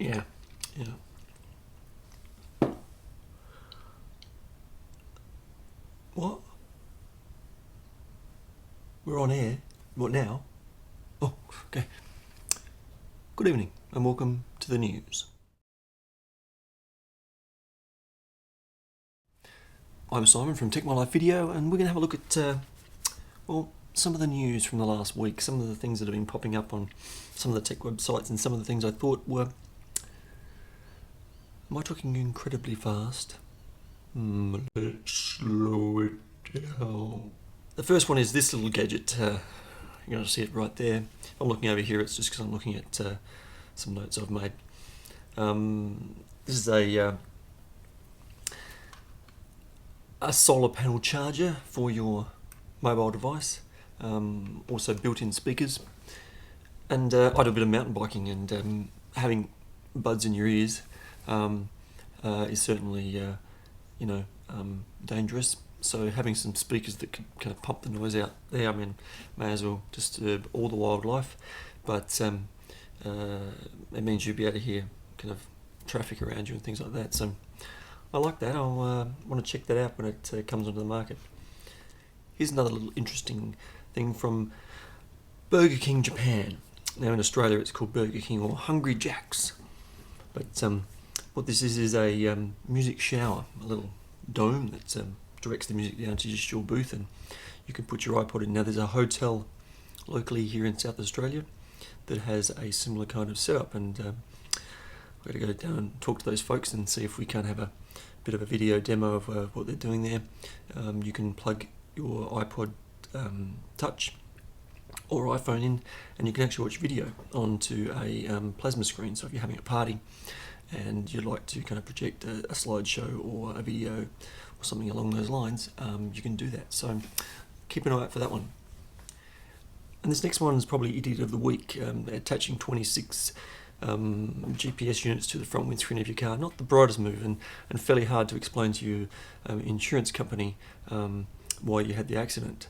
Yeah, yeah. What? We're on air? What now? Oh, okay. Good evening and welcome to the news. I'm Simon from Tech My Life Video, and we're going to have a look at, some of the news from the last week, some of the things that have been popping up on some of the tech websites, and some of the things I thought were... Am I talking incredibly fast? Let's slow it down. The first one is this little gadget. You're going to see it right there. I'm looking over here, it's just because I'm looking at some notes I've made. This is a solar panel charger for your mobile device, also built-in speakers, and I do a bit of mountain biking, and having buds in your ears is certainly dangerous. So having some speakers that can kind of pump the noise out there, I mean, may as well disturb all the wildlife, but it means you'll be able to hear kind of traffic around you and things like that. So I like that. I'll want to check that out when it comes onto the market. Here's another little interesting thing from Burger King Japan. Now in Australia it's called Burger King or Hungry Jack's, but what this is a music shower, a little dome that directs the music down to just your booth, and you can put your iPod in. Now there's a hotel locally here in South Australia that has a similar kind of setup, and we're going to go down and talk to those folks and see if we can have a bit of a video demo of what they're doing there. You can plug your iPod Touch or iPhone in, and you can actually watch video onto a plasma screen. So if you're having a party and you'd like to kind of project a slideshow or a video or something along those lines, you can do that. So keep an eye out for that one. And this next one is probably Idiot of the Week, attaching 26 GPS units to the front windscreen of your car. Not the brightest move, and fairly hard to explain to your insurance company why you had the accident.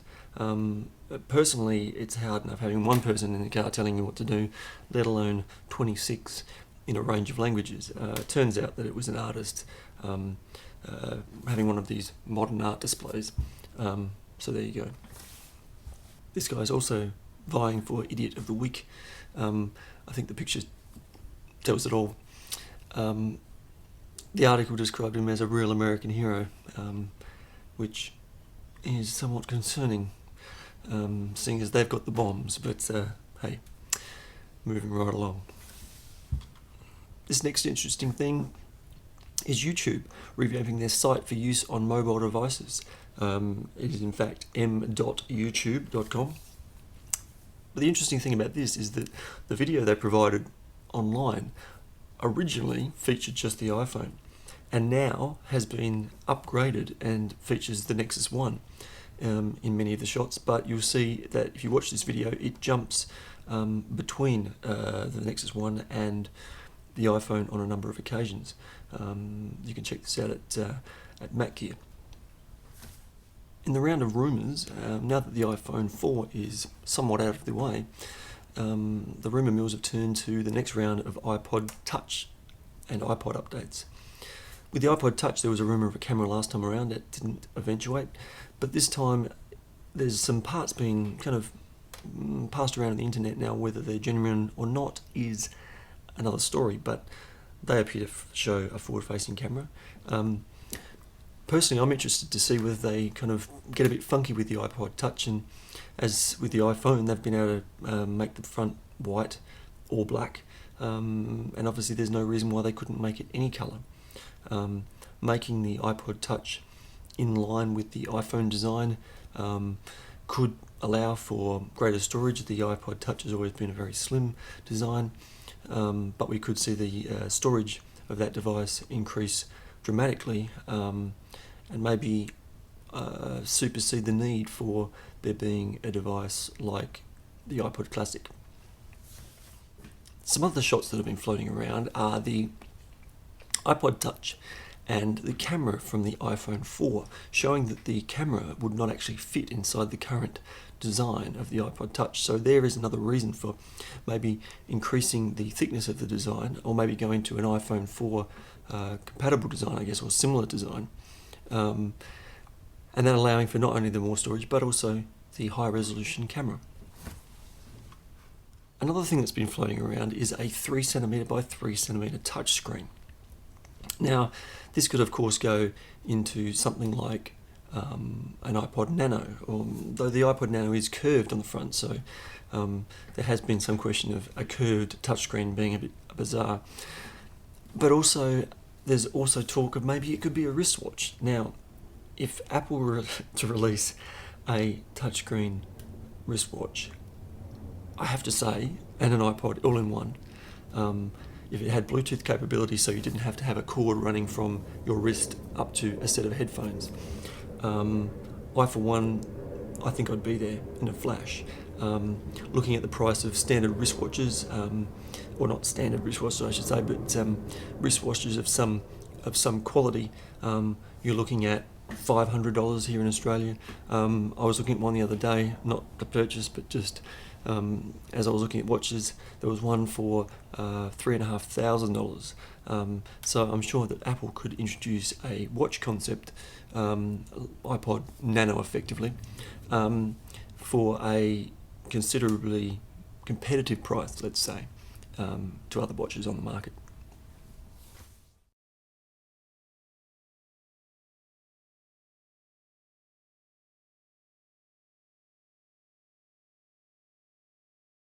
Personally, it's hard enough having one person in the car telling you what to do, let alone 26 in a range of languages. It turns out that it was an artist having one of these modern art displays. So there you go. This guy's also vying for Idiot of the Week. I think the picture tells it all. The article described him as a real American hero, which is somewhat concerning, seeing as they've got the bombs, but hey, moving right along. This next interesting thing is YouTube revamping their site for use on mobile devices. It is in fact m.youtube.com. But the interesting thing about this is that the video they provided online originally featured just the iPhone, and now has been upgraded and features the Nexus 1 in many of the shots. But you'll see that if you watch this video, it jumps between the Nexus 1 and the iPhone on a number of occasions. You can check this out at MacGear. In the round of rumours, now that the iPhone 4 is somewhat out of the way, the rumour mills have turned to the next round of iPod Touch and iPod updates. With the iPod Touch, there was a rumour of a camera last time around that didn't eventuate, but this time there's some parts being kind of passed around on the internet now. Whether they're genuine or not is another story, but they appear to show a forward-facing camera. Personally, I'm interested to see whether they kind of get a bit funky with the iPod Touch, and as with the iPhone, they've been able to make the front white or black, and obviously there's no reason why they couldn't make it any colour. Making the iPod Touch in line with the iPhone design could allow for greater storage. The iPod Touch has always been a very slim design, but we could see the storage of that device increase dramatically, and maybe supersede the need for there being a device like the iPod Classic. Some of the shots that have been floating around are the iPod Touch and the camera from the iPhone 4, showing that the camera would not actually fit inside the current design of the iPod Touch. So there is another reason for maybe increasing the thickness of the design, or maybe going to an iPhone 4 compatible design, I guess, or similar design, and then allowing for not only the more storage but also the high resolution camera. Another thing that's been floating around is a 3cm by 3cm touchscreen. Now, this could of course go into something like an iPod Nano, though the iPod Nano is curved on the front, so there has been some question of a curved touchscreen being a bit bizarre. But also, there's also talk of maybe it could be a wristwatch. Now, if Apple were to release a touchscreen wristwatch, I have to say, and an iPod all-in-one, if it had Bluetooth capability so you didn't have to have a cord running from your wrist up to a set of headphones, I for one, I think I'd be there in a flash. Looking at the price of standard wristwatches, or not standard wristwatches I should say, but wristwatches of some quality, you're looking at $500 here in Australia. I was looking at one the other day, not to purchase, but just as I was looking at watches, there was one for $3,500. So I'm sure that Apple could introduce a watch concept, iPod Nano effectively, for a considerably competitive price, let's say, to other watches on the market.